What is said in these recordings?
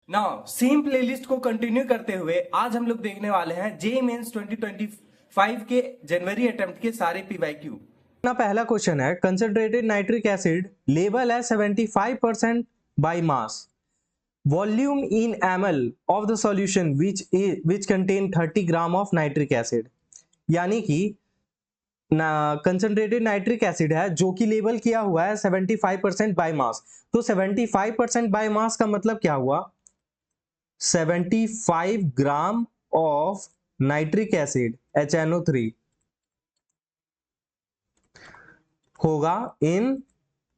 Now same playlist को continue करते हुए आज हम लोग देखने वाले हैं जेईई मेंस 2025 के जनवरी अटेम्प्ट के सारे पीवाईक्यू। अपना पहला क्वेश्चन है कंसंट्रेटेड नाइट्रिक एसिड लेवल है 75% by mass volume in ml of the solution which contain 30 gram of nitric acid. यानी कि कंसंट्रेटेड नाइट्रिक एसिड है जो कि लेबल किया हुआ है 75% बाय मास। तो 75% बाय मास का मतलब क्या हुआ, 75 gram of nitric acid HNO3 होगा इन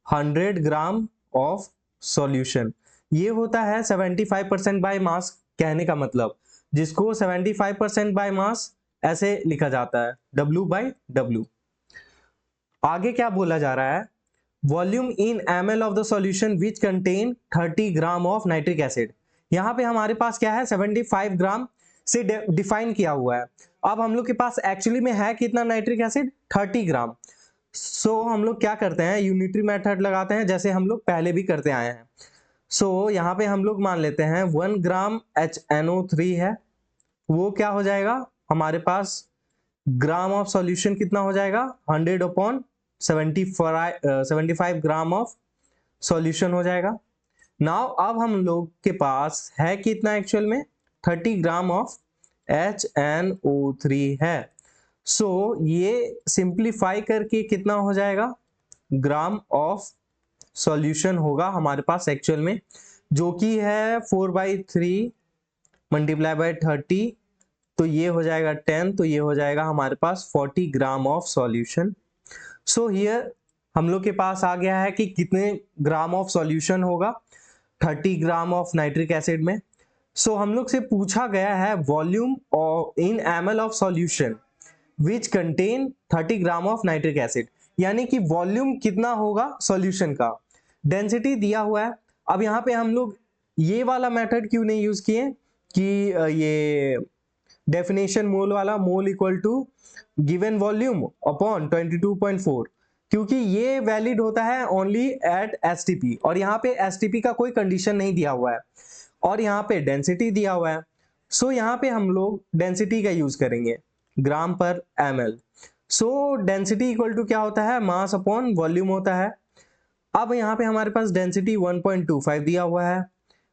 100 ग्राम ऑफ सॉल्यूशन। ये होता है 75% बाय मास कहने का मतलब, जिसको 75% बाय मास ऐसे लिखा जाता है W/W। आगे क्या बोला जा रहा है, volume in ml of the solution which contain 30 gram of nitric acid. यहां पे हमारे पास क्या है, 75 ग्राम से डिफाइन किया हुआ है। अब हम लोग के पास एक्चुअली में है कितना नाइट्रिक एसिड, 30 ग्राम। सो हम लोग क्या करते हैं, यूनिटरी मेथड लगाते हैं जैसे हम लोग पहले भी करते आए हैं। सो यहाँ पे हम लोग मान लेते हैं 1 ग्राम HNO3 है, वो क्या हो जाएगा हमारे पास ग्राम ऑफ सॉल्यूशन कितना हो जाएगा 100/75 ग्राम ऑफ सॉल्यूशन हो जाएगा। नाउ अब हम लोग के पास है कितना एक्चुअल में 30 ग्राम ऑफ HNO3 है। सो ये सिंप्लीफाई करके कितना हो जाएगा, ग्राम ऑफ सॉल्यूशन होगा हमारे पास एक्चुअल में, जो कि है 4/3 मल्टीप्लाई बाय 30, तो ये हो जाएगा 10, तो ये हो जाएगा हमारे पास 40 gram of solution. So here हम लोग के पास आ गया है कि कितने ग्राम ऑफ सॉल्यूशन होगा 30 ग्राम ऑफ नाइट्रिक एसिड में। सो हम लोग से पूछा गया है volume in ml of solution which contain 30 gram of nitric acid, यानी कि वॉल्यूम कितना होगा सॉल्यूशन का। डेंसिटी दिया हुआ है। अब यहाँ पे हम लोग ये वाला मेथड क्यों नहीं यूज किए कि ये डेफिनेशन मोल वाला, mole equal to given volume upon 22.4, क्योंकि ये वैलिड होता है ओनली एट एसटीपी, और यहाँ पे एसटीपी का कोई कंडीशन नहीं दिया हुआ है और यहाँ पे डेंसिटी दिया हुआ है। सो यहाँ पे हम लोग डेंसिटी का यूज करेंगे gram per ml। So density equal to क्या होता है, मास अपॉन वॉल्यूम होता है। अब यहाँ पे हमारे पास डेंसिटी 1.25 दिया हुआ है,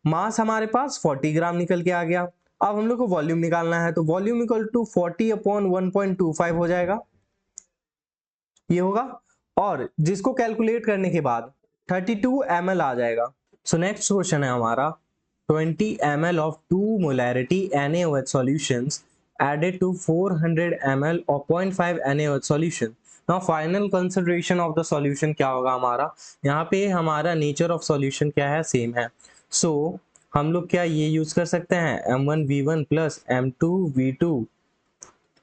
मास हमारे पास 40 ग्राम निकल के आ गया। अब हम लोग को वॉल्यूम निकालना है, तो वॉल्यूम इक्वल टू 40/1.25 हो जाएगा, ये होगा। और जिसको कैलकुलेट करने के बाद 32 ml आ जाएगा। सो नेक्स्ट क्वेश्चन है हमारा 20 ml of 2 molarity NaOH solutions added to 400 ml of 0.5 NaOH solution. Now final concentration of the solution क्या होगा हमारा, यहाँ पे हमारा नेचर ऑफ सॉल्यूशन क्या है, सेम है। सो हम लोग क्या ये यूज कर सकते हैं M1V1 plus M2V2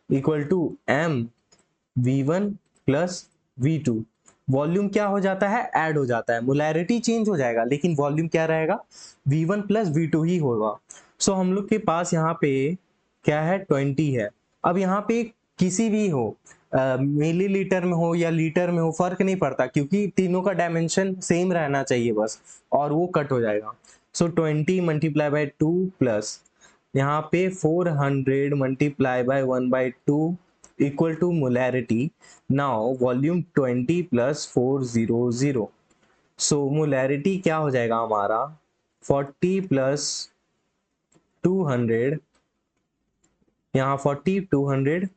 equal to MV1 plus V2। Volume क्या हो जाता है, ऐड हो जाता है, मोलैरिटी चेंज हो जाएगा लेकिन वॉल्यूम क्या रहेगा, V1 प्लस V2 ही होगा। सो हम लोग के पास यहाँ पे क्या है 20 है। अब यहाँ पे किसी भी हो मिलीलीटर में हो या लीटर में हो फर्क नहीं पड़ता, क्योंकि तीनों का डायमेंशन सेम रहना चाहिए बस, और वो कट हो जाएगा। सो 20 मल्टीप्लाई बाय 2 प्लस यहाँ पे 400 multiply by 1/2 equal to molarity. Now volume 20 plus 400। So molarity क्या हो जाएगा हमारा 40 प्लस 200, यहाँ 40 200,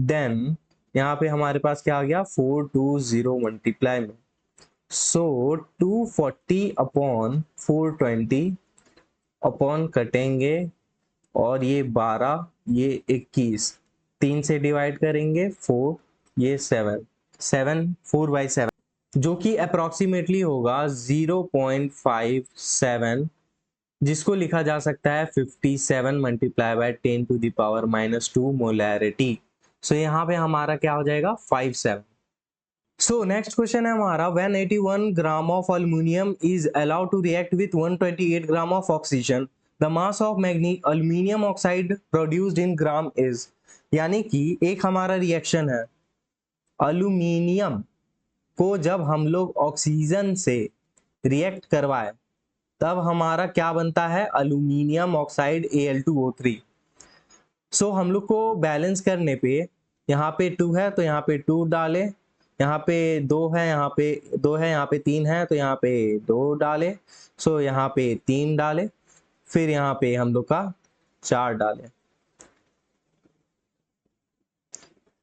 देन यहाँ पे हमारे पास क्या आ गया 420 मल्टीप्लाई में। सो 240 अपॉन 420 अपॉन कटेंगे, और ये 12, ये 21, 3 से डिवाइड करेंगे 4, ये 7 4/7, जो कि अप्रोक्सीमेटली होगा 0.57, जिसको लिखा जा सकता है 57 multiply by 10 to the power -2 molarity. So यहाँ पे हमारा क्या हो जाएगा 57। सो नेक्स्ट क्वेश्चन है हमारा, when 81 gram of aluminium is allowed to react with 128 gram of oxygen, the mass of aluminium oxide produced in gram is. यानी कि एक हमारा रिएक्शन है, अल्यूमिनियम को जब हम लोग ऑक्सीजन से रिएक्ट करवाए तब हमारा क्या बनता है, अल्यूमिनियम ऑक्साइड Al2O3। सो हम लोग को बैलेंस करने पे यहाँ पे 2 है तो यहाँ पे 2 डाले, यहाँ पे 2 है, यहाँ पे 2 है, यहाँ पे 3 है तो यहाँ पे 2 डाले, सो यहाँ पे 3 डाले, फिर यहाँ पे हम लोग का 4 डाले।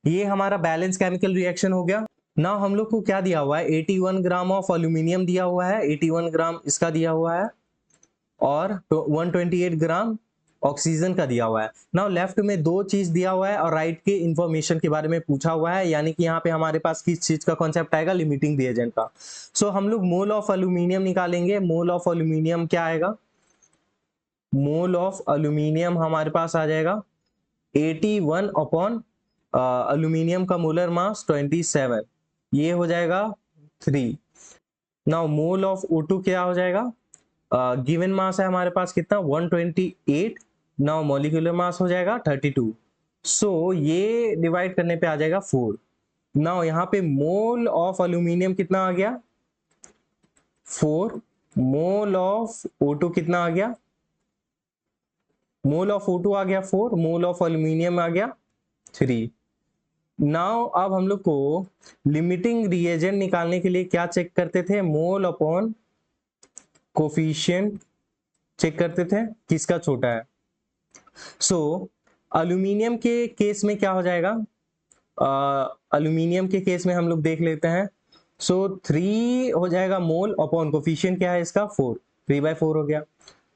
ये हमारा बैलेंस केमिकल रिएक्शन हो गया। ना हम लोग को क्या दिया हुआ है, 81 ग्राम ऑफ एल्यूमिनियम दिया हुआ है, 81 ग्राम इसका दिया हुआ है और 128 ग्राम ऑक्सीजन का दिया हुआ है। नाउ लेफ्ट में 2 चीज दिया हुआ है और राइट के इंफॉर्मेशन के बारे में पूछा हुआ है, यानी कि यहाँ पे हमारे पास किस चीज का कॉन्सेप्ट आएगा, लिमिटिंग रिएजेंट का। सो हम लोग मोल ऑफ एल्यूमिनियम निकालेंगे। मोल ऑफ एल्यूमिनियम क्या आएगा, मोल ऑफ एल्यूमिनियम हमारे पास आ जाएगा 81 अपॉन एल्यूमिनियम का मोलर मास 27, ये हो जाएगा 3। नाउ मोल ऑफ O2 क्या हो जाएगा, गिवन मास है हमारे पास कितना 128, नाउ मॉलिक्यूलर मास हो जाएगा 32। सो ये डिवाइड करने पे आ जाएगा 4। नाउ यहाँ पे मोल ऑफ एल्यूमिनियम कितना आ गया 4, मोल ऑफ O2 कितना आ गया, मोल ऑफ O2 आ गया 4, मोल ऑफ एल्यूमिनियम आ गया 3। नाउ अब हम लोग को लिमिटिंग रिएजेंट निकालने के लिए क्या चेक करते थे, मोल अपॉन कोफिशिएंट चेक करते थे, किसका छोटा है। सो एल्यूमिनियम के केस में क्या हो जाएगा, एल्यूमिनियम के केस में हम लोग देख लेते हैं। सो 3 हो जाएगा मोल अपॉन कोफिशिएंट क्या है इसका 4, 3/4 हो गया।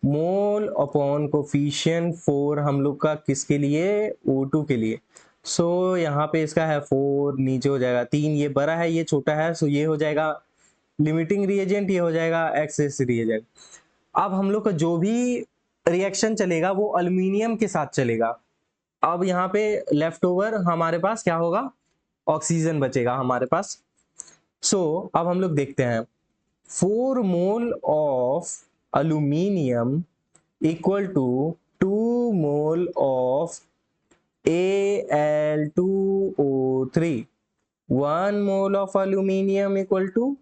मोल अपॉन कोफिशिएंट 4 हम लोग का किसके लिए, O2 के लिए। सो यहाँ पे इसका है 4, नीचे हो जाएगा 3, ये बड़ा है ये छोटा है, सो ये हो जाएगा लिमिटिंग रिएजेंट, ये हो जाएगा एक्सेस रिएजेंट। अब हम लोग का जो भी रिएक्शन चलेगा वो एल्यूमिनियम के साथ चलेगा। अब यहाँ पे लेफ्ट ओवर हमारे पास क्या होगा, ऑक्सीजन बचेगा हमारे पास। सो अब हम लोग देखते हैं 4 mole of aluminium equal to 2 mole of Al2O3, 1 mole of aluminium equal to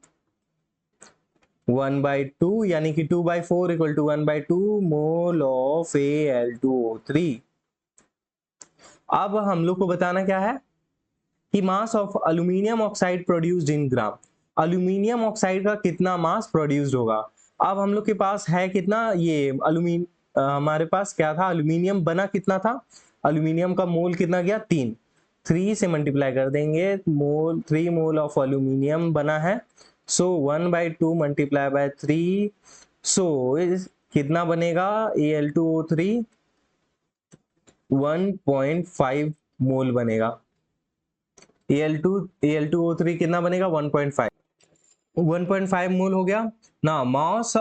1/2, यानी कि 2/4 equal to 1/2 mole of Al2O3। अब हम लोग को बताना क्या है कि mass of aluminium oxide produced in gram, aluminium oxide का कितना मास प्रोड्यूस्ड होगा। अब हम लोग के पास है कितना, ये हमारे पास क्या था, एल्यूमिनियम बना कितना था, एल्यूमिनियम का मोल कितना गया 3 से मल्टीप्लाई कर देंगे, मोल 3 मोल ऑफ एल्यूमिनियम बना है। सो 1/2 मल्टीप्लाई बाय 3, सो कितना बनेगा, Al2O3 1.5 मोल बनेगा। Al2O3 कितना बनेगा 1.5 मोल हो गया ना। Mass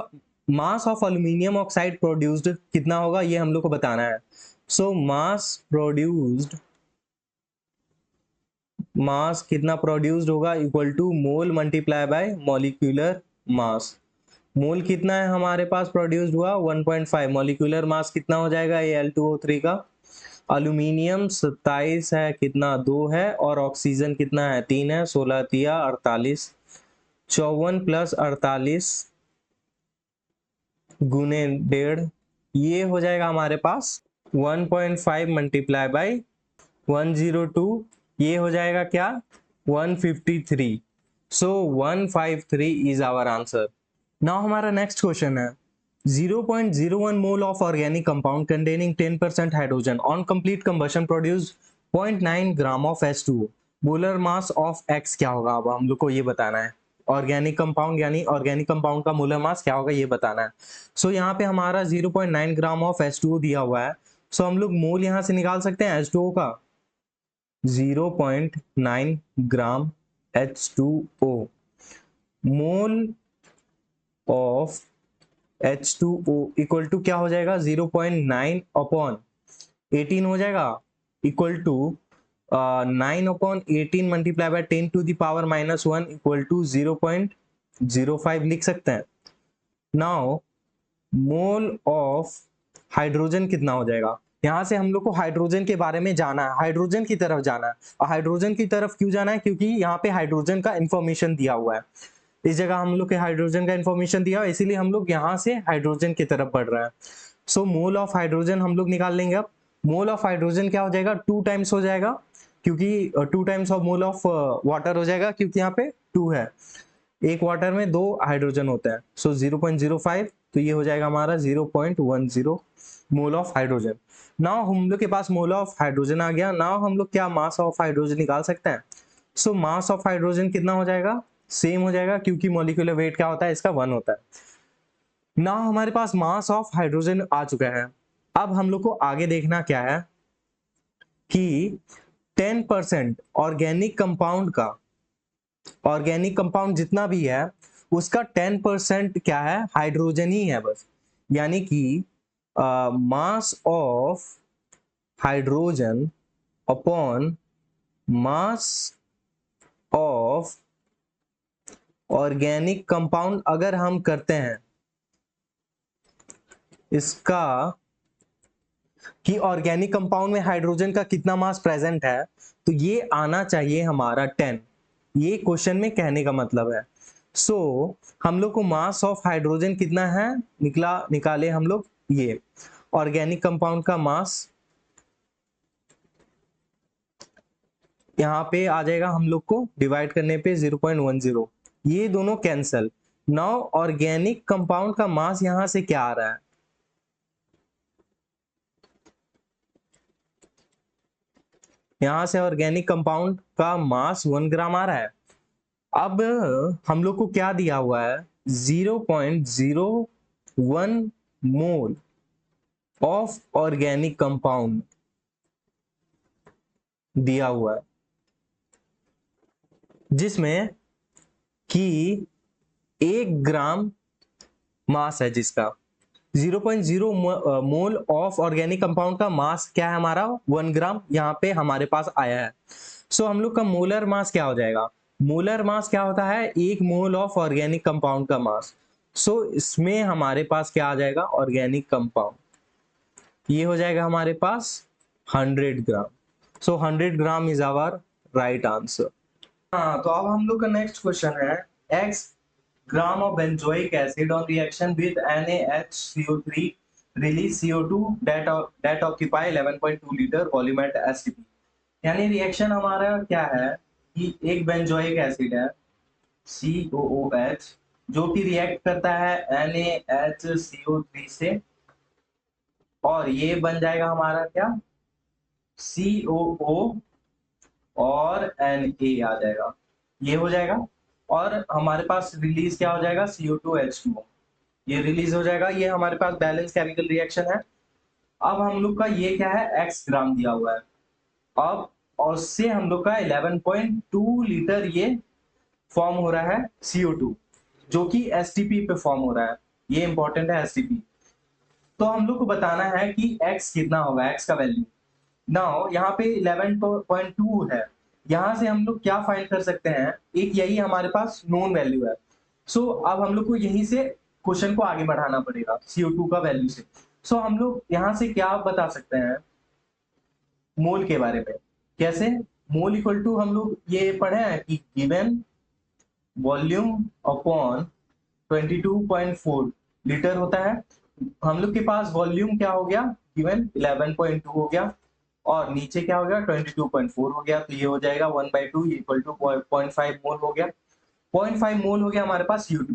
of aluminium oxide produced कितना होगा ये हम लोग को बताना है। सो मास कितना प्रोड्यूस्ड होगा, equal to mole multiply by molecular mass. Mole कितना है हमारे पास प्रोड्यूस्ड हुआ 1.5, मॉलिक्यूलर मास कितना हो जाएगा Al2O3 का, एल्यूमिनियम 27 है, कितना 2 है, और ऑक्सीजन कितना है 3 है, 16 तिया 48, 54 प्लस 48 गुने 1.5, ये हो जाएगा हमारे पास 1.5 मल्टीप्लाई बाई 102, ये हो जाएगा क्या 153। सो 153 इज आवर आंसर। नाउ हमारा नेक्स्ट क्वेश्चन है 0.01 mole of organic compound containing 10% hydrogen on complete combustion produce 0.9 gram of H2O, molar mass of X क्या होगा। अब हम लोग को ये बताना है, ऑर्गेनिक कंपाउंड यानी ऑर्गेनिक कंपाउंड का मोलर मास क्या होगा ये बताना है। सो यहाँ पे हमारा 0.9 ग्राम ऑफ H2O दिया हुआ है। सो हम लोग मोल यहाँ से निकाल सकते हैं H2O का, 0.9 gram H2O, mole of H2O equal to क्या हो जाएगा 0.9 अपॉन 18 हो जाएगा, equal to 9 upon 18 multiply by 10 to the power -1 equal to 0.05 लिख सकते हैं। नाउ मोल ऑफ हाइड्रोजन कितना हो जाएगा, यहां से हम लोग को हाइड्रोजन के बारे में जाना है, हाइड्रोजन की तरफ जाना है। और हाइड्रोजन की तरफ क्यों जाना है, क्योंकि यहाँ पे हाइड्रोजन का इंफॉर्मेशन दिया हुआ है। इस जगह हम लोग के हाइड्रोजन का इंफॉर्मेशन दिया, इसीलिए हम लोग यहाँ से हाइड्रोजन की तरफ बढ़ रहा है। सो मोल ऑफ हाइड्रोजन हम लोग निकाल लेंगे। अब मोल ऑफ हाइड्रोजन क्या हो जाएगा, 2 टाइम्स हो जाएगा, क्योंकि 2 times of mole of water हो जाएगा, क्योंकि यहाँ पे 2 है, एक वाटर में 2 हाइड्रोजन होता है। सो 0.05, तो ये हो जाएगा हमारा 0.10 मोल ऑफ हाइड्रोजन। नाउ हम लोग के पास मोल ऑफ हाइड्रोजन आ गया। नाउ हम लोग क्या मास ऑफ हाइड्रोजन निकाल सकते हैं। सो मास ऑफ हाइड्रोजन कितना हो जाएगा, सेम हो जाएगा, क्योंकि मॉलिक्यूलर वेट क्या होता है इसका 1 होता है। ना हमारे पास मास ऑफ हाइड्रोजन आ चुका है। अब हम लोग को आगे देखना क्या है कि 10% ऑर्गेनिक कंपाउंड जितना भी है उसका 10% क्या है, हाइड्रोजन ही है बस। यानी कि mass of hydrogen upon mass of organic compound अगर हम करते हैं इसका, कि ऑर्गेनिक कंपाउंड में हाइड्रोजन का कितना मास प्रेजेंट है, तो ये आना चाहिए हमारा 10। ये क्वेश्चन में कहने का मतलब है। सो हम लोग को मास ऑफ हाइड्रोजन कितना है निकाले हम लोग, ये ऑर्गेनिक कंपाउंड का मास यहाँ पे आ जाएगा हम लोग को डिवाइड करने पे 0.10, ये दोनों कैंसल। नाउ ऑर्गेनिक कंपाउंड का मास यहां से क्या आ रहा है, यहां से ऑर्गेनिक कंपाउंड का मास 1 ग्राम आ रहा है। अब हम लोग को क्या दिया हुआ है, 0.01 मोल ऑफ ऑर्गेनिक कंपाउंड दिया हुआ है, जिसमें कि 1 ग्राम मास है, जिसका 0.0 मोल ऑफ ऑर्गेनिक कंपाउंड का मास क्या है हमारा, 1 ग्राम यहाँ पे हमारे पास आया है। सो हम लोग का मोलर मास क्या हो जाएगा, मोलर मास क्या होता है, 1 मोल ऑफ ऑर्गेनिक कंपाउंड का मास। सो इसमें हमारे पास क्या आ जाएगा, ऑर्गेनिक कंपाउंड, ये हो जाएगा हमारे पास 100 gram. So 100 gram is our right answer. हाँ, तो अब हम लोग का नेक्स्ट क्वेश्चन है, x gram of benzoic acid on reaction with NaHCO3 release CO2 that occupy 11.2 liter volume at STP। यानी रिएक्शन हमारा क्या है कि एक बेंजोइक एसिड है COOH जो कि रिएक्ट करता है NaHCO3 से, और ये बन जाएगा हमारा क्या, COO और Na आ जाएगा, ये हो जाएगा। और हमारे पास रिलीज क्या हो जाएगा, CO2H2O, ये रिलीज हो जाएगा। ये हमारे पास बैलेंस केमिकल रिएक्शन है। अब हम लोग का ये क्या है, x ग्राम दिया हुआ है। अब और से हम लोग का 11.2 लीटर ये फॉर्म हो रहा है CO2, जो कि STP पे फॉर्म हो रहा है, ये इंपॉर्टेंट है STP। तो हम लोग को बताना है कि x कितना होगा, x का वैल्यू। नाउ यहाँ पे 11.2 है, यहाँ से हम लोग क्या फाइंड कर सकते हैं, एक यही हमारे पास नोन वैल्यू है। सो अब हम लोग को यहीं से क्वेश्चन को आगे बढ़ाना पड़ेगा CO2 का वैल्यू से। सो हम लोग यहाँ से क्या बता सकते हैं मोल के बारे में, कैसे, मोल इक्वल टू हम लोग ये पढ़े हैं कि गिवन वॉल्यूम अपॉन 22.4 लीटर होता है। हम लोग के पास वॉल्यूम क्या हो गया, गिवन 11.2 हो गया, और नीचे क्या हो गया 22.4 हो गया, तो ये हो जाएगा 1/2 इक्वल टू 0.5 मोल हो गया। 0.5 मोल हो गया हमारे पास CO2।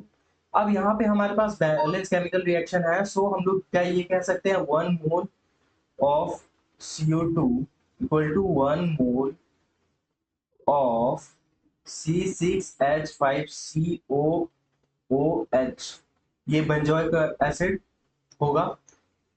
अब यहाँ पे हमारे पास बैलेंस केमिकल रिएक्शन है, सो हम लोग क्या ये कह सकते हैं 1 mole of CO2 equal to 1 mole of C6H5COOH, ये बेंजोइक एसिड होगा।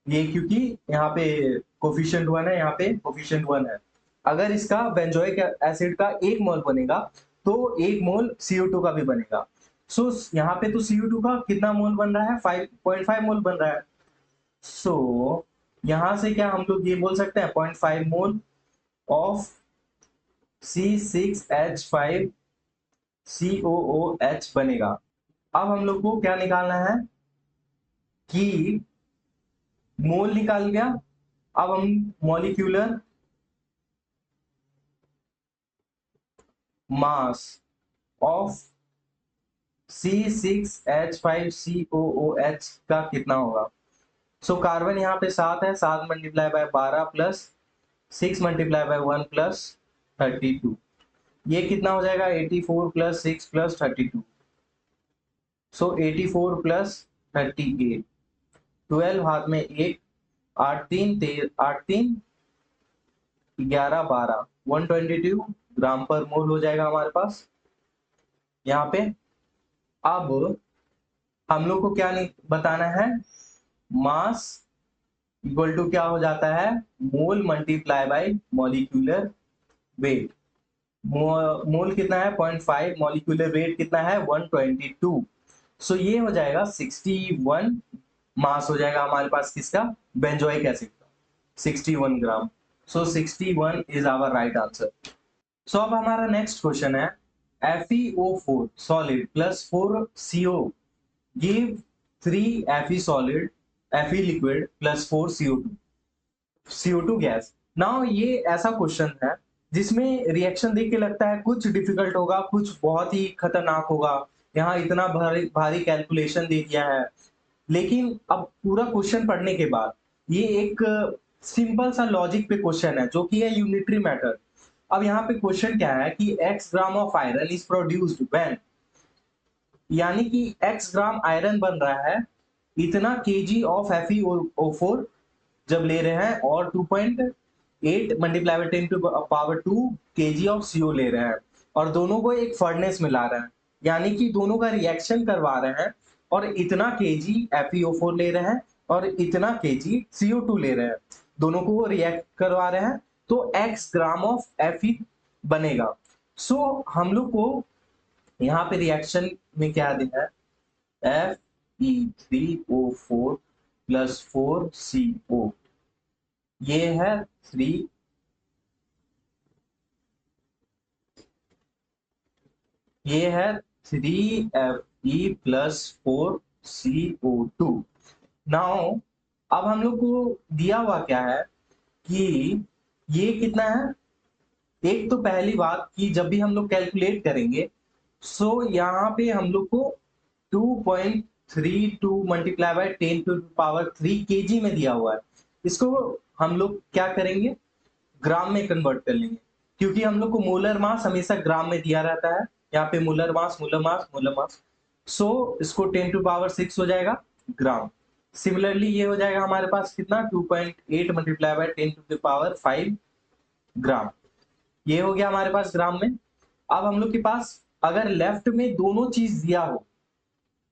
ये क्योंकि यहाँ पे कोफिशिएंट 1 है, यहाँ पे कोफिशिएंट 1 है। अगर इसका बेंजोइक एसिड का 1 मोल बनेगा तो 1 मोल CO2 का भी बनेगा। सो यहाँ पे तो CO2 का कितना मोल बन रहा है, 5.5 मोल बन रहा है। सो यहाँ से क्या हम लोग ये बोल सकते हैं 0.5 मोल ऑफ C6H5COOH बनेगा। अब हम लोग को क्या निकालना है कि मोल निकाल गया। अब हम मॉलिक्यूलर मास ऑफ C6H5COOH का कितना होगा? सो कार्बन यहाँ पे 7 है, 7 multiply by 12 plus 6 multiply by 1 plus 32, ये कितना हो जाएगा? 84 प्लस 6 प्लस 32, सो 84 प्लस 38, 12 हाथ में 1, 8 3 8 3 11 12, 122 ग्राम पर मोल हो जाएगा हमारे पास यहाँ पे। अब हम लोग को क्या बताना है? मास इक्वल टू क्या हो जाता है? मोल मल्टीप्लाई बाय मॉलिक्यूलर वेट। मोल कितना है? 0.5, मॉलिक्यूलर वेट कितना है? 122, सो ये हो जाएगा 61 मास हो जाएगा हमारे पास किसका? बेंजोइक एसिड का 61 ग्राम। सो 61 इज आवर राइट आंसर। सो अब हमारा नेक्स्ट क्वेश्चन है FeO4 solid plus 4CO give 3 Fe solid, Fe liquid plus 4 CO2 gas. Now ये ऐसा क्वेश्चन है जिसमें रिएक्शन देख के लगता है कुछ डिफिकल्ट होगा, कुछ बहुत ही खतरनाक होगा, यहाँ इतना भारी भारी कैलकुलेशन दे दिया है, लेकिन अब पूरा क्वेश्चन पढ़ने के बाद ये एक सिंपल सा लॉजिक पे क्वेश्चन है जो कि है यूनिटरी मैटर। अब यहाँ पे क्वेश्चन क्या है कि x gram of iron is produced when, यानी कि x ग्राम आयरन बन रहा है इतना kg ऑफ FeO4 जब ले रहे हैं, और 2.8 multiply by 10 to power 2 kg of CO ले रहे हैं, और दोनों को एक फर्नेस में ला रहे हैं, यानी कि दोनों का रिएक्शन करवा रहे हैं, और इतना kg FeO4 ले रहे हैं और इतना kg CO2 ले रहे हैं, दोनों को रिएक्ट करवा रहे हैं, तो x ग्राम ऑफ Fe बनेगा। सो हम लोग को यहाँ पे रिएक्शन में क्या देना है? Fe3O4 प्लस 4CO, ये है 3, ये है 3Fe प्लस 4CO2। नाउ अब हम लोग को दिया हुआ क्या है कि ये कितना है? एक तो पहली बात कि जब भी हम लोग कैलकुलेट करेंगे, सो यहाँ पे हम लोग को 2.32 multiply by 10 to power 3 kg में दिया हुआ है, इसको हम लोग क्या करेंगे? ग्राम में कन्वर्ट कर लेंगे, क्योंकि हम लोग को मोलर मास हमेशा ग्राम में दिया रहता है, यहाँ पे molar mass molar mass molar mass, so इसको 10 टू पावर 6 हो जाएगा ग्राम। सिमिलरली ये हो जाएगा हमारे पास कितना? 2.8 मल्टीप्लाई बाय 10 टू पावर 5 ग्राम, ये हो गया हमारे पास ग्राम में। अब हम लोग के पास अगर लेफ्ट में दोनों चीज दिया हो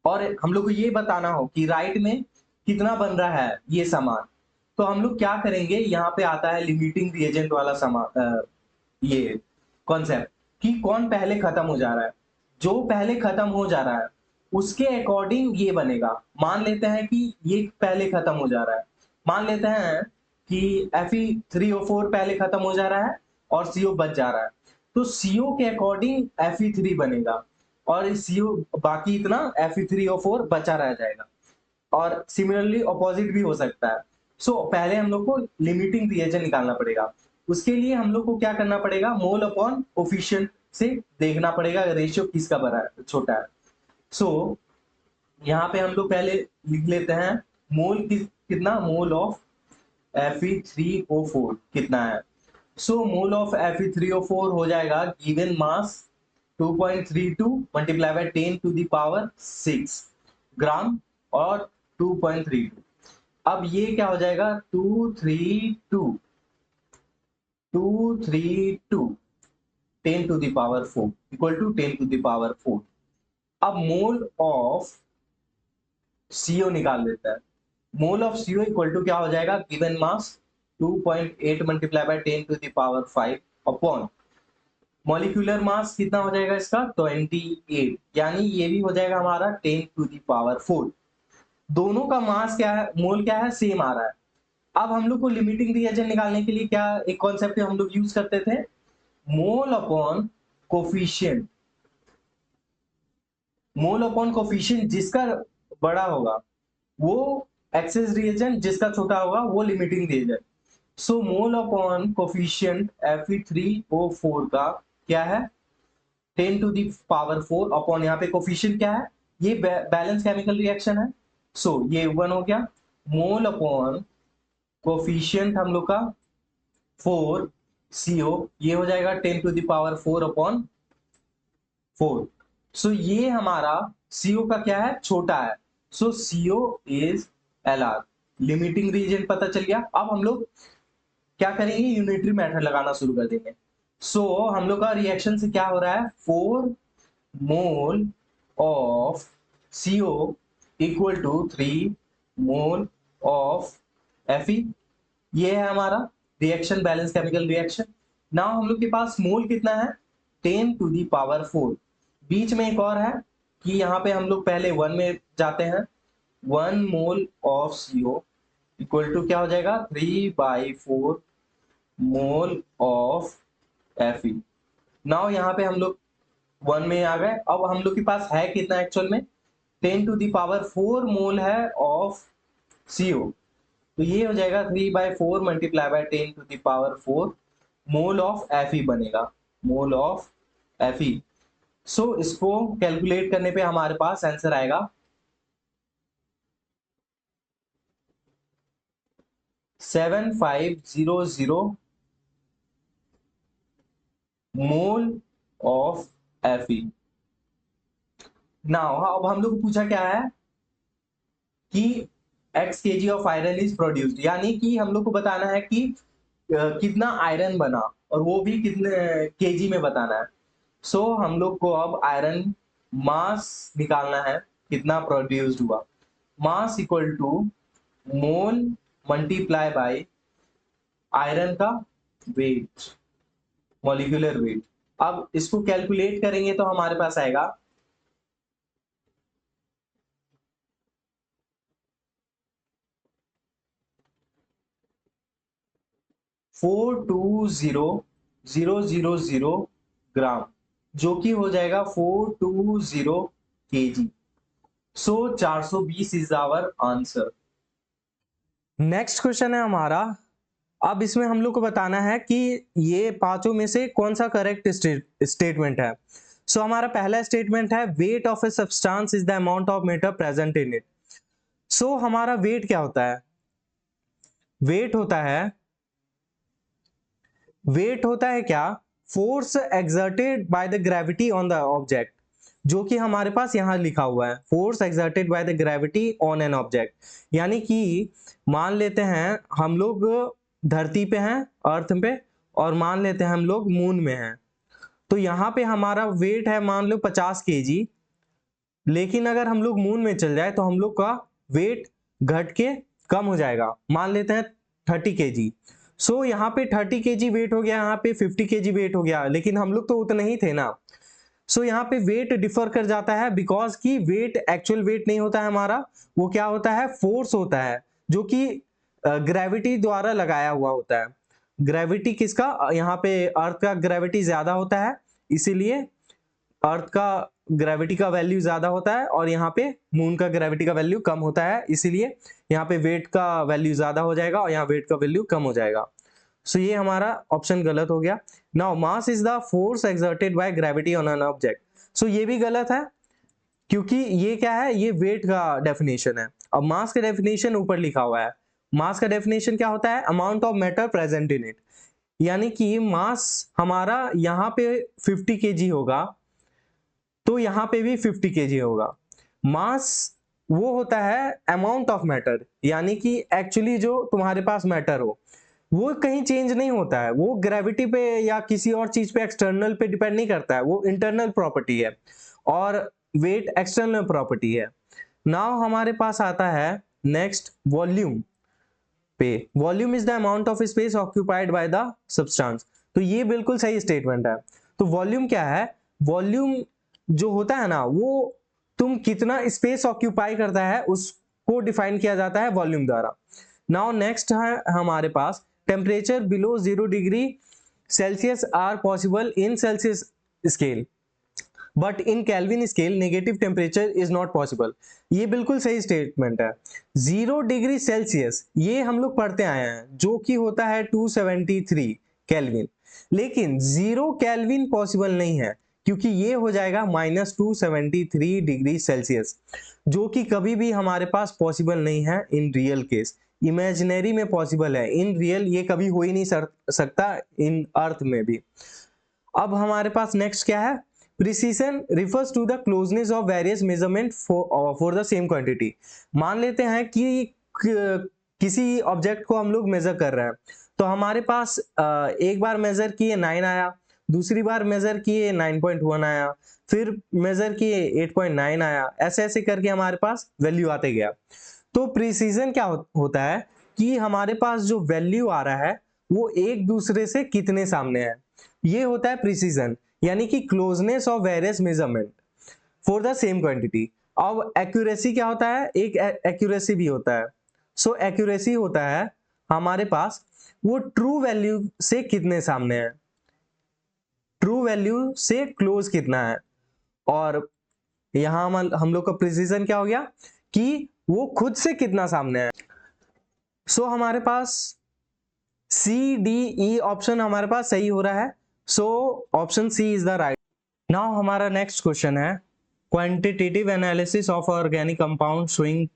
और हम लोग को ये बताना हो कि राइट में कितना बन रहा है ये सामान, तो हम लोग क्या करेंगे? यहाँ पे आता है लिमिटिंग रिएजेंट वाला सामान, ये कॉन्सेप्ट कि कौन पहले खत्म हो जा रहा है। जो पहले खत्म हो जा रहा है उसके अकॉर्डिंग ये बनेगा। मान लेते हैं कि ये पहले खत्म हो जा रहा है, मान लेते हैं कि Fe3O4 पहले खत्म हो जा रहा है और CO बच जा रहा है, तो CO के अकॉर्डिंग Fe3 बनेगा और CO बाकी इतना Fe3O4 बचा रह जाएगा, और सिमिलरली अपोजिट भी हो सकता है। सो पहले हम लोग को लिमिटिंग रिएजेंट निकालना पड़ेगा, उसके लिए हम लोग को क्या करना पड़ेगा? मोल अपॉन कोफिशिएंट से देखना पड़ेगा रेशियो किसका बड़ा है, छोटा है। सो यहाँ पे हम लोग पहले लिख लेते हैं मोल कितना? मोल ऑफ Fe3O4 कितना है? सो मोल ऑफ Fe3O4 हो जाएगा given mass 2.32 multiply by 10 to the power 6 gram और 2.32। अब ये क्या हो जाएगा? 232 10 to the power 4 equal to 10 to the power 4। अब मोल ऑफ CO निकाल लेता है। Mole of CO equal to क्या हो जाएगा? Given mass 2.8 multiply by 10 to the power 5 upon molecular mass कितना हो जाएगा इसका? 28, यानी ये भी हो जाएगा हमारा 10 टू द पावर 4। दोनों का मास क्या है? मोल क्या है? सेम आ रहा है। अब हम लोग को लिमिटिंग रिएजेंट निकालने के लिए क्या एक कॉन्सेप्ट हम लोग यूज करते थे? Mole upon coefficient. Mole upon coefficient जिसका बड़ा होगा वो एक्सेस रिएजेंट, जिसका छोटा होगा वो लिमिटिंग रिएजेंट। सो मोल अपॉन कोफिशिएंट Fe3O4 का क्या है? 10 टू दी पावर 4 अपॉन यहाँ पे कोफिशिएंट क्या है, ये बैलेंस केमिकल रिएक्शन है, सो ये 1 हो गया, मोल अपॉन कोफिशिएंट हम लोग का 4 CO, ये हो जाएगा 10 to the power 4 upon 4। So ये हमारा CO का क्या है, छोटा है, so CO is LR। Limiting reagent पता चल गया। अब हम लोग क्या करेंगे, यूनिटरी मेथड लगाना शुरू कर देंगे। सो हम लोग का रिएक्शन से क्या हो रहा है, 4 mole of CO equal to 3 mole of Fe। ये है हमारा reaction, balance chemical reaction. Now हम लोग के पास मोल कितना है, 10 टू दी पावर 4। बीच में एक और है कि यहाँ पे हम लोग पहले 1 में जाते हैं, 1 mole of CO equal to क्या हो जाएगा, 3/4 मोल ऑफ Fe। नाउ यहाँ पे हम लोग 1 में आ गए। अब हम लोग के पास है कितना एक्चुअल में, 10 टू दी पावर 4 मोल है ऑफ CO, तो ये हो जाएगा 3/4 multiply by 10 to the power 4 mole of Fe बनेगा, मोल ऑफ Fe। सो इसको कैलकुलेट करने पे हमारे पास आंसर आएगा 7500 मोल ऑफ Fe। नाउ अब हम लोग को पूछा क्या है कि x kg of iron is produced, यानी कि हम लोग को बताना है कि कितना आयरन बना, और वो भी कितने केजी में बताना है। सो हम लोग को अब आयरन मास निकालना है, कितना प्रोड्यूस्ड हुआ, mass equal to mole multiply by iron का वेट, मॉलिक्यूलर वेट। अब इसको कैलकुलेट करेंगे तो हमारे पास आएगा 420,000 ग्राम, जो कि हो जाएगा 420 kg। So 420 is our answer. Next question है हमारा। अब इसमें हम लोग को बताना है कि ये पांचों में से कौन सा करेक्ट स्टेटमेंट है। सो हमारा पहला स्टेटमेंट है weight of a substance is the amount of matter present in it. So हमारा वेट क्या होता है, वेट होता है क्या, force exerted by the gravity on the object, जो कि हमारे पास यहां लिखा हुआ है, force exerted by the gravity on an object. यानी कि मान लेते हैं हम लोग धरती पे हैं, अर्थ पे, और मान लेते हैं हम लोग मून में हैं, तो यहाँ पे हमारा वेट है मान लो 50 kg, लेकिन अगर हम लोग मून में चल जाए तो हम लोग का वेट घट के कम हो जाएगा, मान लेते हैं 30 kg। सो यहाँ पे 30 kg वेट हो गया, यहाँ पे 50 kg वेट हो गया, लेकिन हम लोग तो उतने ही थे ना। सो यहाँ पे वेट डिफर कर जाता है, बिकॉज की वेट एक्चुअल वेट नहीं होता है हमारा, वो क्या होता है, फोर्स होता है, जो कि ग्रेविटी द्वारा लगाया हुआ होता है। ग्रेविटी किसका, यहाँ पे अर्थ का ग्रेविटी ज्यादा होता है, इसीलिए अर्थ का ग्रेविटी का वैल्यू ज्यादा होता है, और यहाँ पे मून का ग्रेविटी का वैल्यू कम होता है, इसीलिए यहाँ पे वेट का वैल्यू ज्यादा हो जाएगा और यहाँ वेट का वैल्यू कम हो जाएगा। सो ये हमारा ऑप्शन गलत हो गया। Now mass is the force exerted by gravity on an object. So ये भी गलत है, क्योंकि ये क्या है, ये वेट का डेफिनेशन है। अब मास का डेफिनेशन ऊपर लिखा हुआ है, मास का डेफिनेशन क्या होता है, amount of matter present in it, यानी कि मास हमारा यहाँ पे 50 kg होगा तो यहाँ पे भी 50 kg होगा। मास वो होता है अमाउंट ऑफ मैटर, यानी कि एक्चुअली जो तुम्हारे पास मैटर हो वो कहीं चेंज नहीं होता है, वो ग्रेविटी पे या किसी और चीज पे एक्सटर्नल पे डिपेंड नहीं करता है, वो इंटरनल प्रॉपर्टी है, और वेट एक्सटर्नल प्रॉपर्टी है। नाउ हमारे पास आता है नेक्स्ट वॉल्यूम पे। Volume is the amount of space occupied by the substance. तो ये बिल्कुल सही स्टेटमेंट है। तो वॉल्यूम क्या है, वॉल्यूम जो होता है ना, वो तुम कितना स्पेस ऑक्यूपाई करता है उसको डिफाइन किया जाता है वॉल्यूम द्वारा। नाउ नेक्स्ट है हमारे पास temperature below 0 degree Celsius are possible in Celsius scale, but in Kelvin scale negative temperature is not possible. ये बिल्कुल सही स्टेटमेंट है। 0 डिग्री सेल्सियस ये हम लोग पढ़ते आए हैं, जो कि होता है 273 केल्विन, लेकिन 0 केल्विन पॉसिबल नहीं है, क्योंकि ये हो जाएगा -273 डिग्री सेल्सियस, जो कि कभी भी हमारे पास पॉसिबल नहीं है इन रियल केस। इमेजिनरी में पॉसिबल है, इन रियल ये कभी हो ही नहीं सकता इन अर्थ में भी। अब हमारे पास नेक्स्ट क्या है, precision refers to the closeness of various measurement for the same quantity. मान लेते हैं कि किसी ऑब्जेक्ट को हम लोग मेजर कर रहे हैं, तो हमारे पास एक बार मेजर किए 9 आया, दूसरी बार मेजर किए 9.1 आया, फिर मेजर किए 8.9 आया, ऐसे ऐसे करके हमारे पास वैल्यू आते गया। तो प्रिसीजन क्या होता है कि हमारे पास जो वैल्यू आ रहा है वो एक दूसरे से कितने सामने है, ये होता है प्रिसीजन, यानी कि closeness of various measurement for the same quantity. अब एक्यूरेसी क्या होता है, एक एक्यूरेसी भी होता है। सो एक्यूरेसी होता है हमारे पास वो ट्रू वैल्यू से कितने सामने है, ट्रू वैल्यू से क्लोज कितना है। और यहां हम लोग का प्रिसीजन क्या हो गया कि वो खुद से कितना सामने है। सो हमारे पास सी डी ई ऑप्शन हमारे पास सही हो रहा है। So option C is the right. Now हमारा नेक्स्ट क्वेश्चन है quantitative analysis of organic compound showing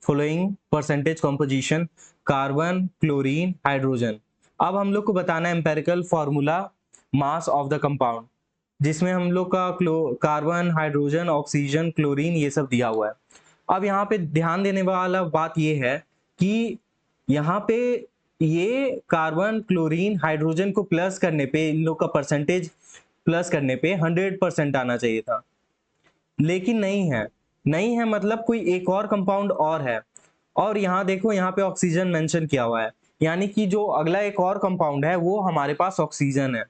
following percentage composition carbon, chlorine, hydrogen. अब हम लोग को बताना है empirical formula mass of the compound, जिसमें हम लोग का कार्बन, हाइड्रोजन, ऑक्सीजन, क्लोरीन ये सब दिया हुआ है। अब यहाँ पे ध्यान देने वाला बात ये है कि यहाँ पे ये कार्बन, क्लोरीन, हाइड्रोजन को प्लस करने पे, इन लोग का परसेंटेज प्लस करने पे 100% आना चाहिए था, लेकिन नहीं है। नहीं है मतलब कोई एक और कंपाउंड और है, और यहाँ देखो यहाँ पे ऑक्सीजन मेंशन किया हुआ है, यानी कि जो अगला एक और कंपाउंड है वो हमारे पास ऑक्सीजन है।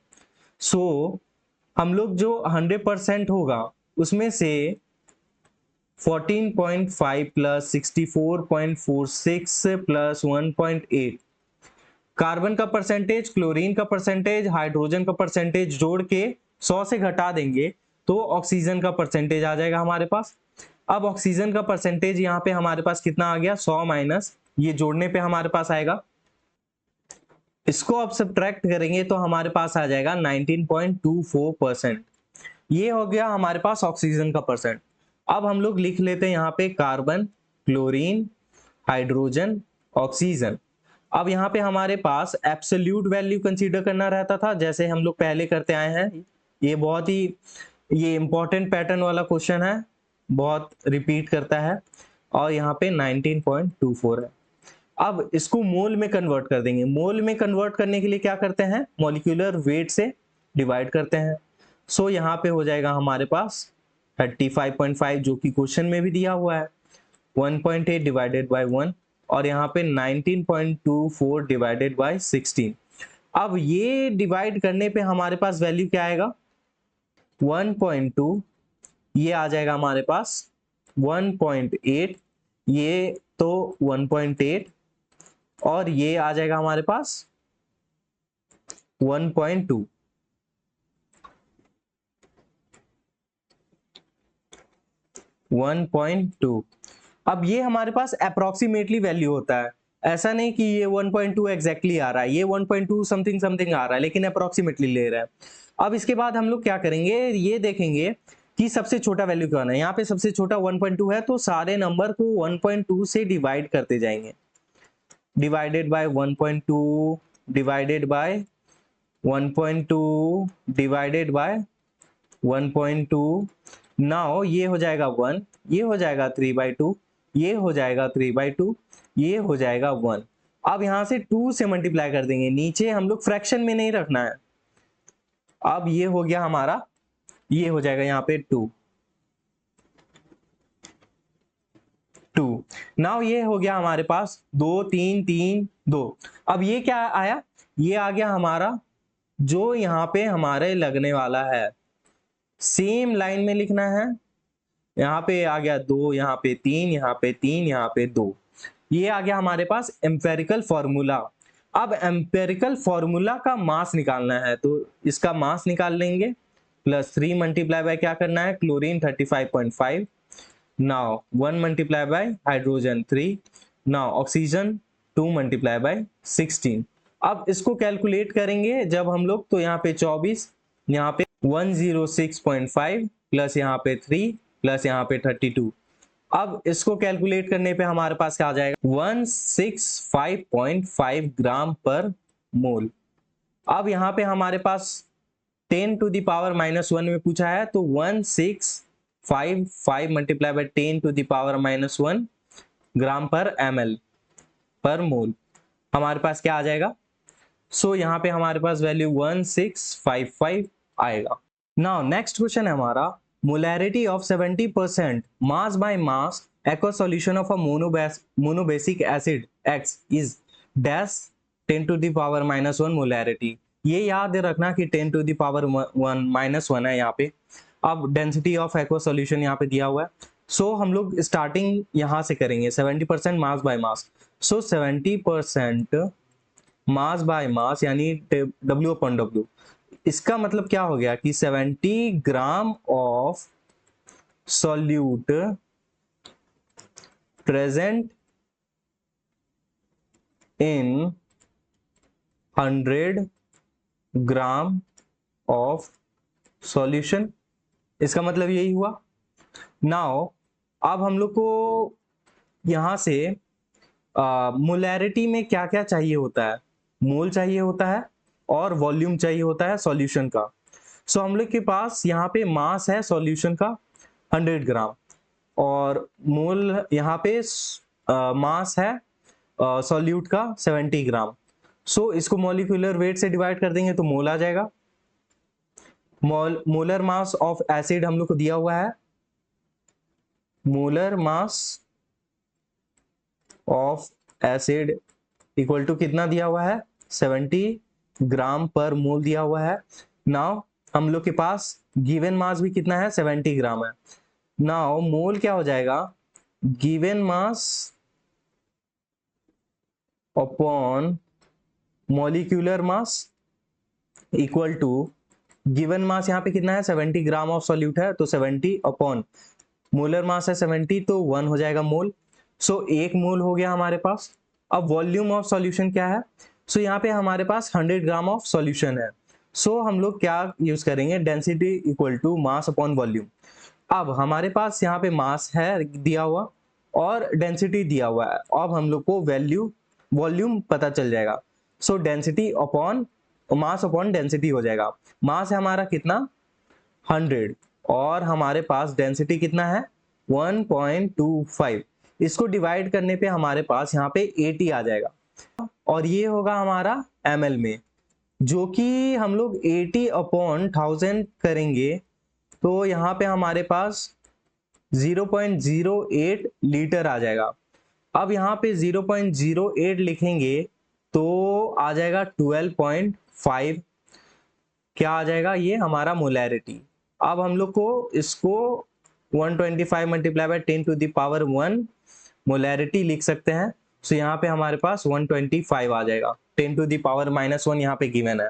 सो हम लोग जो 100% होगा उसमें से 14.5 प्लस 64.46 प्लस 1.8 कार्बन का परसेंटेज, क्लोरीन का परसेंटेज, हाइड्रोजन का परसेंटेज जोड़ के 100 से घटा देंगे तो ऑक्सीजन का परसेंटेज आ जाएगा हमारे पास। अब ऑक्सीजन का परसेंटेज यहाँ पे हमारे पास कितना आ गया, 100 माइनस ये जोड़ने पे हमारे पास आएगा, इसको अब सब्ट्रैक्ट करेंगे तो हमारे पास आ जाएगा 19.24%। ये हो गया हमारे पास ऑक्सीजन का परसेंट। अब हम लोग लिख लेते हैं यहाँ पे कार्बन, क्लोरीन, हाइड्रोजन, ऑक्सीजन। अब यहाँ पे हमारे पास एब्सोल्यूट वैल्यू कंसीडर करना रहता था, जैसे हम लोग पहले करते आए हैं। ये बहुत ही इंपॉर्टेंट पैटर्न वाला क्वेश्चन है, बहुत रिपीट करता है, और यहाँ पे 19.24 है। अब इसको मोल में कन्वर्ट कर देंगे। मोल में कन्वर्ट करने के लिए क्या करते हैं, मॉलिक्यूलर वेट से डिवाइड करते हैं। सो यहाँ पे हो जाएगा हमारे पास 35.5 जो कि क्वेश्चन में भी दिया हुआ है, 1.8 डिवाइडेड बाय 1, और यहाँ पे 19.24 डिवाइडेड बाय 16। अब ये डिवाइड करने पे हमारे पास वैल्यू क्या आएगा, 1.2, ये आ जाएगा हमारे पास 1.8, ये तो 1.8, और ये आ जाएगा हमारे पास 1.2। अब ये हमारे पास अप्रोक्सीमेटली वैल्यू होता है, ऐसा नहीं कि ये 1.2 एग्जैक्टली आ रहा है, ये 1.2 समथिंग समथिंग आ रहा है, लेकिन अप्रोक्सीमेटली ले रहा है। अब इसके बाद हम लोग क्या करेंगे, ये देखेंगे कि सबसे छोटा वैल्यू क्या है। यहाँ पे सबसे छोटा 1.2 है, तो सारे नंबर को 1.2 से डिवाइड करते जाएंगे, divided by 1.2 divided by 1.2 divided by 1.2। Now ये हो जाएगा 1, ये हो जाएगा 3/2, ये हो जाएगा 3/2, ये हो जाएगा 1। अब यहां से 2 से मल्टीप्लाई कर देंगे, नीचे हम लोग फ्रैक्शन में नहीं रखना है। अब ये हो गया हमारा, ये हो जाएगा यहाँ पे 2। नाउ ये हो गया हमारे पास 2 3 3 2। अब ये क्या आया, ये आ गया हमारा जो यहाँ पे हमारे लगने वाला है, सेम लाइन में लिखना है। यहाँ पे आ गया 2, यहाँ पे 3, यहाँ पे 3, यहाँ पे 2। ये आ गया हमारे पास एम्पेरिकल फॉर्मूला। अब एम्पेरिकल फॉर्मूला का मास निकालना है, तो इसका मास निकाल लेंगे, +3 मल्टीप्लाई बाय क्या करना है, chlorine 35.5, now 1 multiply by hydrogen 3, now oxygen 2 multiply by 16। अब इसको कैलकुलेट करेंगे जब हम लोग, तो यहाँ पे 24, यहाँ पे 106.5 प्लस यहाँ पे 3 प्लस यहाँ पे 32। अब इसको कैलकुलेट करने पे हमारे पास क्या आ जाएगा, 165.5 ग्राम पर मोल। अब यहाँ पे हमारे पास 10 टू द पावर -1 में पूछा है, तो 1655 multiply by 10 to the power -1 gram per ml पर मोल हमारे पास क्या आ जाएगा। सो यहाँ पे हमारे पास वैल्यू 1655 आएगा। नाउ नेक्स्ट क्वेश्चन है हमारा, molarity of 70% mass by mass aqueous solution of a monobasic acid X is dash 10 to the power -1 molarity. ये याद रखना कि 10 to the power -1 है यहाँ पे। अब डेंसिटी ऑफ एक्वा सॉल्यूशन यहाँ पे दिया हुआ है। सो हम लोग स्टार्टिंग यहाँ से करेंगे 70% mass by mass. So 70% mass by mass यानी W/W, इसका मतलब क्या हो गया कि 70 gram of solute present in 100 gram of solution, इसका मतलब यही हुआ। नाउ अब हम लोग को यहां से मोलैरिटी में क्या क्या चाहिए होता है, मोल चाहिए होता है और वॉल्यूम चाहिए होता है सॉल्यूशन का। सो हम लोग के पास यहाँ पे मास है सॉल्यूशन का 100 ग्राम और मोल यहाँ पे मास है सॉल्यूट का 70 ग्राम। सो इसको मॉलिक्यूलर वेट से डिवाइड कर देंगे तो मोल आ जाएगा। मोलर मास ऑफ एसिड हम लोग को दिया हुआ है, molar mass of acid equal to कितना दिया हुआ है, 70 ग्राम पर मोल दिया हुआ है। नाउ हम लोग के पास गिवन मास भी कितना है, 70 ग्राम है। नाउ मोल क्या हो जाएगा, given mass upon molecular mass equal to, given mass यहाँ पे कितना है 70 ग्राम ऑफ सॉल्यूट है, तो 70 अपॉन मोलर मास है 70 तो 1 हो जाएगा मोल। सो 1 मोल हो गया हमारे पास। अब वॉल्यूम ऑफ सॉल्यूशन क्या है, सो यहाँ पे हमारे पास 100 ग्राम ऑफ सॉल्यूशन है। सो हम लोग क्या यूज करेंगे, density equal to mass upon volume. अब हमारे पास यहाँ पे मास है दिया हुआ और डेंसिटी दिया हुआ है, अब हम लोग को वॉल्यूम पता चल जाएगा। सो density upon mass upon density हो जाएगा। मास है हमारा कितना 100 और हमारे पास डेंसिटी कितना है 1.25, इसको डिवाइड करने पे हमारे पास यहाँ पे 80 आ जाएगा और ये होगा हमारा ml में, जो कि हम लोग 80 अपॉन 1000 करेंगे तो यहाँ पे हमारे पास 0.08 लीटर आ जाएगा। अब यहाँ पे 0.08 लिखेंगे तो आ जाएगा 12.5, क्या आ जाएगा ये हमारा मोलैरिटी। अब हम लोग को इसको 125 multiply by 10 to the power 1 molarity लिख सकते हैं। सो यहाँ पे हमारे पास 125 आ जाएगा, 10 टू द पावर -1 यहाँ पे गिवन है।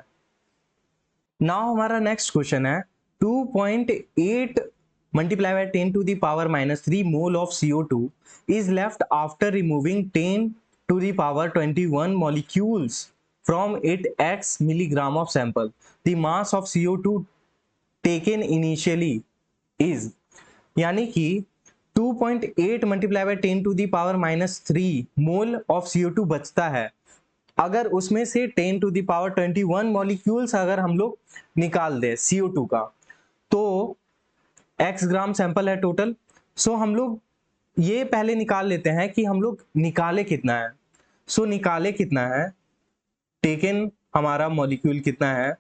नाउ हमारा नेक्स्ट क्वेश्चन है 2.8 multiply by 10 to the power -3 mole of CO2 is left after removing 10 to the power 21 molecules from it x milligram of sample. The mass of CO2 taken initially is, यानी कि 2.8 multiply by 10 to the power -3 mole of CO2 बचता है। अगर उसमें से 10 to the power 21 molecules अगर हम लोग निकाल दें CO2 का, तो x ग्राम सैंपल है टोटल। सो हम लोग ये पहले निकाल लेते हैं कि हम लोग निकाले कितना है। सो निकाले कितना है, टेकन हमारा मॉलिक्यूल कितना है।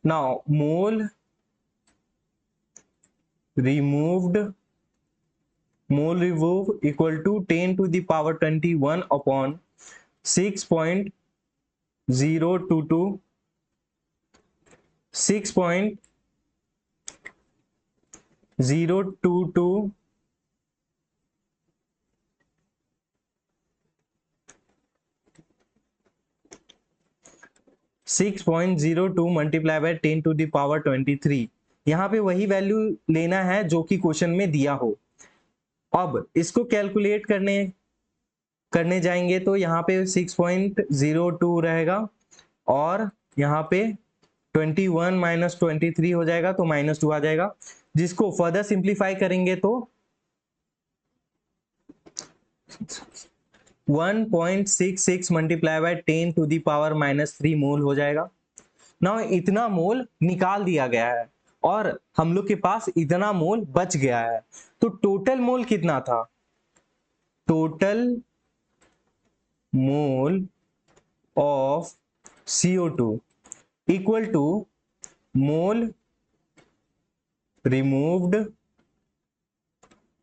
Now mole removed, mole remove equal to 10 to the power 21 upon 6.022 6.02 multiply by 10 to the power 23। यहाँ पे वही वैल्यू लेना है जो कि क्वेश्चन में दिया हो। अब इसको कैलकुलेट करने जाएंगे तो यहाँ पे 6.02 रहेगा और यहाँ पे 21 माइनस 23 हो जाएगा तो -2 आ जाएगा, जिसको फर्दर सिंप्लीफाई करेंगे तो 1.66 multiply by 10 to the power -3 mole हो जाएगा। ना इतना मोल निकाल दिया गया है और हम लोग के पास इतना मोल बच गया है, तो टोटल मोल कितना था? Total mole of CO2 equal to mole removed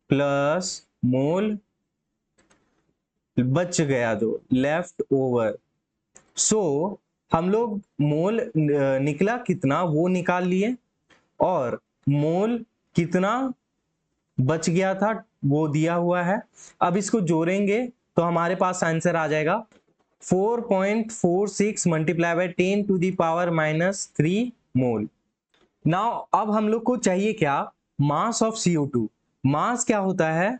plus mole बच गया जो लेफ्ट ओवर। सो हम लोग मोल निकला कितना वो निकाल लिए और मोल कितना बच गया था वो दिया हुआ है। अब इसको जोड़ेंगे तो हमारे पास आंसर आ जाएगा 4.46 multiply by 10 to the power -3 mole. Now अब हम लोग को चाहिए क्या? Mass of CO2। मास क्या होता है?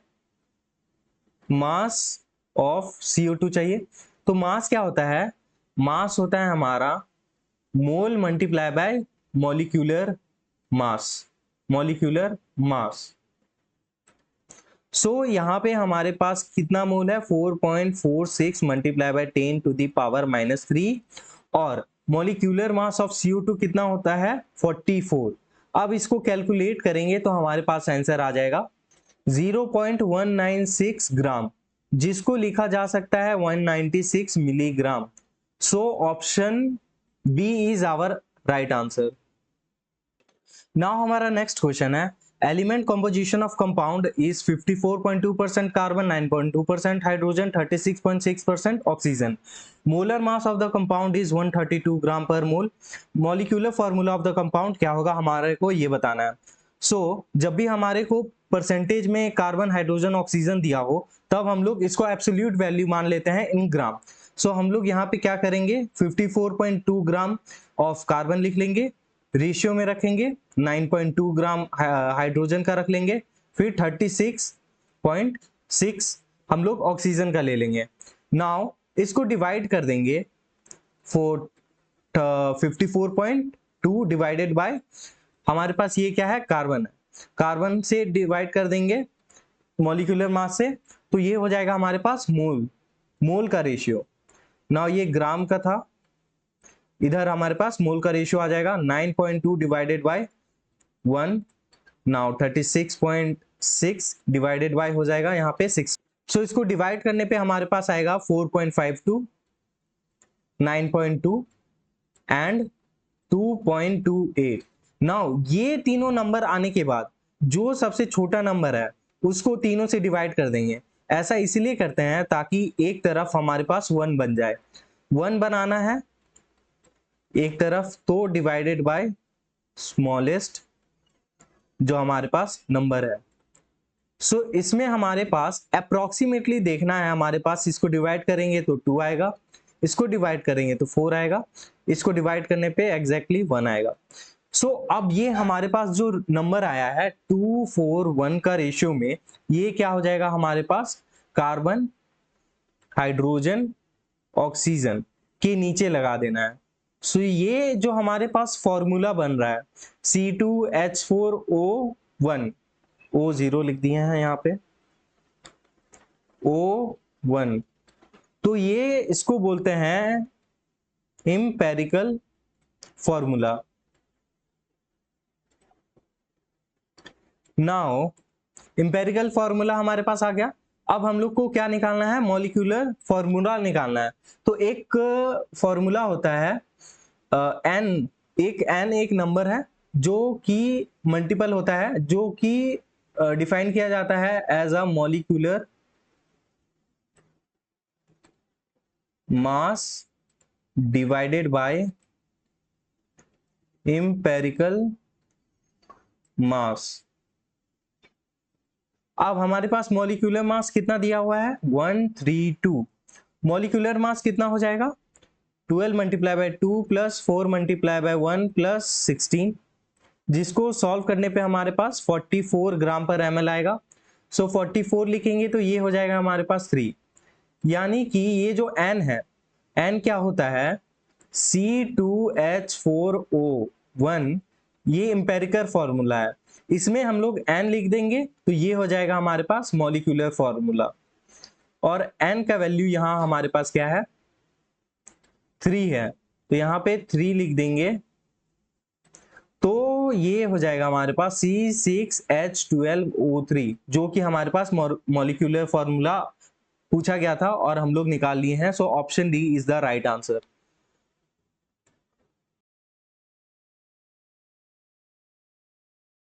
मास ऑफ CO2 चाहिए। तो मास क्या होता है? मास होता है हमारा mole multiply by molecular mass. Molecular mass. So यहां पे हमारे पास कितना मोल है? 4.46 multiply by 10 to the power -3 और मॉलिक्यूलर मास ऑफ CO2 कितना होता है? 44। अब इसको कैलकुलेट करेंगे तो हमारे पास आंसर आ जाएगा 0.196 ग्राम, जिसको लिखा जा सकता है 196 milligram. So option B is our right answer. Now हमारा नेक्स्ट क्वेश्चन है, element composition of compound is 54.2% carbon, 9.2% hydrogen, 36.6% oxygen. Molar mass of the compound is 132 gram per mole. Molecular formula of the compound क्या होगा हमारे को ये बताना है। जब भी हमारे को परसेंटेज में कार्बन, हाइड्रोजन, ऑक्सीजन दिया हो तब हम लोग इसको एब्सोल्यूट वैल्यू मान लेते हैं इन ग्राम। हम लोग यहाँ पे क्या करेंगे? 54.2 ग्राम ऑफ कार्बन लिख लेंगे, रेशियो में रखेंगे 9.2 ग्राम हाइड्रोजन का रख लेंगे, फिर 36.6 हम लोग ऑक्सीजन का ले लेंगे। नाउ इसको डिवाइड कर देंगे 54.2 डिवाइडेड बाय हमारे पास ये क्या है? कार्बन है। कार्बन से डिवाइड कर देंगे मॉलिक्यूलर मास से, तो ये हो जाएगा हमारे पास मोल। मोल का रेशियो। नाउ ये ग्राम का था, इधर हमारे पास मोल का रेशियो आ जाएगा 9.2 divided by 1। Now 36.6 divided by हो जाएगा यहाँ पे 6। इसको डिवाइड करने पे हमारे पास आएगा 4.52, 9.2 एंड 2.28। नाउ ये तीनों नंबर आने के बाद जो सबसे छोटा नंबर है उसको तीनों से डिवाइड कर देंगे। ऐसा इसलिए करते हैं ताकि एक तरफ हमारे पास 1 बन जाए। 1 बनाना है एक तरफ तो डिवाइडेड बाय स्मॉलेस्ट जो हमारे पास नंबर है। इसमें हमारे पास अप्रोक्सीमेटली देखना है, हमारे पास इसको डिवाइड करेंगे तो 2 आएगा, इसको डिवाइड करेंगे तो 4 आएगा, इसको डिवाइड करने पे एग्जैक्टली 1 आएगा। अब ये हमारे पास जो नंबर आया है 241 का रेशियो में, ये क्या हो जाएगा हमारे पास? कार्बन, हाइड्रोजन, ऑक्सीजन के नीचे लगा देना है। ये जो हमारे पास फॉर्मूला बन रहा है C2H4O1, O0 लिख दिए हैं यहाँ पे, O1, तो ये इसको बोलते हैं empirical formula. Now empirical formula हमारे पास आ गया। अब हम लोग को क्या निकालना है? मॉलिक्यूलर फॉर्मूला निकालना है। तो एक फॉर्मूला होता है n, एक नंबर है जो कि मल्टीपल होता है, जो कि डिफाइन किया जाता है as a molecular mass divided by empirical mass. अब हमारे पास मॉलिक्यूलर मास कितना दिया हुआ है? 132। मॉलिक्यूलर मास कितना हो जाएगा? 12 multiply by 2 plus 4 multiply by 1 plus 16, जिसको सॉल्व करने पे हमारे पास 44 ग्राम पर ml आएगा। 44 लिखेंगे तो ये हो जाएगा हमारे पास 3, यानी कि ये जो n है, n क्या होता है? C2H4O1 ये एम्पेरिकल फॉर्मूला है, इसमें हम लोग n लिख देंगे तो ये हो जाएगा हमारे पास मॉलिक्यूलर फॉर्मूला, और n का वैल्यू यहां हमारे पास क्या है 3 है, तो यहाँ पे 3 लिख देंगे तो ये हो जाएगा हमारे पास C6H12O3 जो कि हमारे पास मॉलिक्यूलर फॉर्मूला पूछा गया था और हम लोग निकाल लिए हैं। So option D is the right answer.